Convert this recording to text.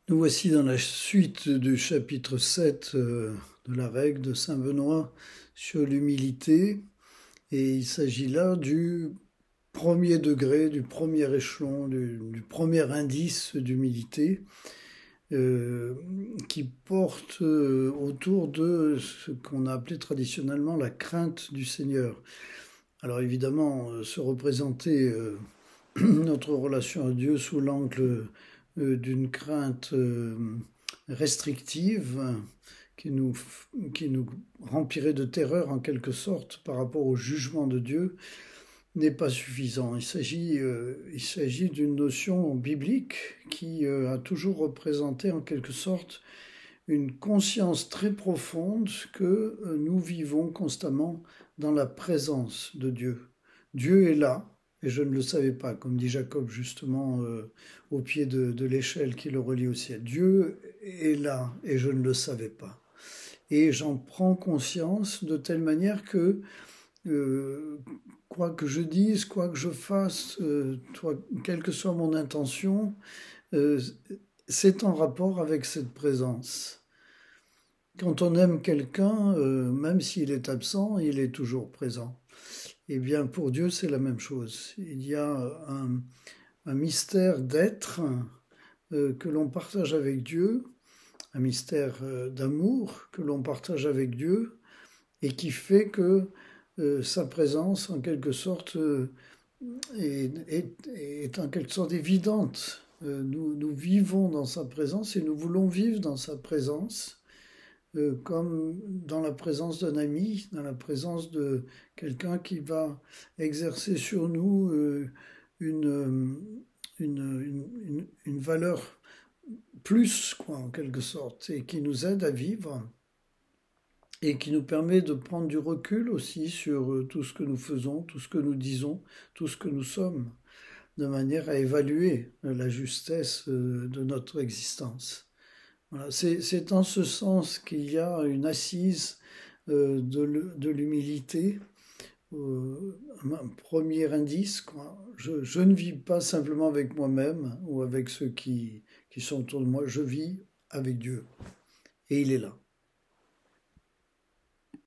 Nous voici dans la suite du chapitre 7 de la règle de Saint Benoît sur l'humilité. Et il s'agit là du premier degré, du premier échelon, du premier indice d'humilité qui porte autour de ce qu'on a appelé traditionnellement la crainte du Seigneur. Alors évidemment, se représenter notre relation à Dieu sous l'angle d'une crainte restrictive qui nous remplirait de terreur en quelque sorte par rapport au jugement de Dieu n'est pas suffisant. Il s'agit d'une notion biblique qui a toujours représenté en quelque sorte une conscience très profonde que nous vivons constamment dans la présence de Dieu. Dieu est là, et je ne le savais pas, comme dit Jacob justement au pied de l'échelle qui le relie au ciel. Dieu est là, et je ne le savais pas. Et j'en prends conscience de telle manière que quoi que je dise, quoi que je fasse, quelle que soit mon intention, c'est en rapport avec cette présence. Quand on aime quelqu'un, même s'il est absent, il est toujours présent. Eh bien, pour Dieu, c'est la même chose. Il y a un mystère d'être que l'on partage avec Dieu, un mystère d'amour que l'on partage avec Dieu, et qui fait que sa présence, en quelque sorte, est en quelque sorte évidente. Nous vivons dans sa présence et nous voulons vivre dans sa présence. Comme dans la présence d'un ami, dans la présence de quelqu'un qui va exercer sur nous une valeur plus, quoi, en quelque sorte, et qui nous aide à vivre, et qui nous permet de prendre du recul aussi sur tout ce que nous faisons, tout ce que nous disons, tout ce que nous sommes, de manière à évaluer la justesse de notre existence. Voilà, c'est en ce sens qu'il y a une assise de l'humilité, un premier indice, quoi. Je ne vis pas simplement avec moi-même ou avec ceux qui sont autour de moi, je vis avec Dieu. Et il est là.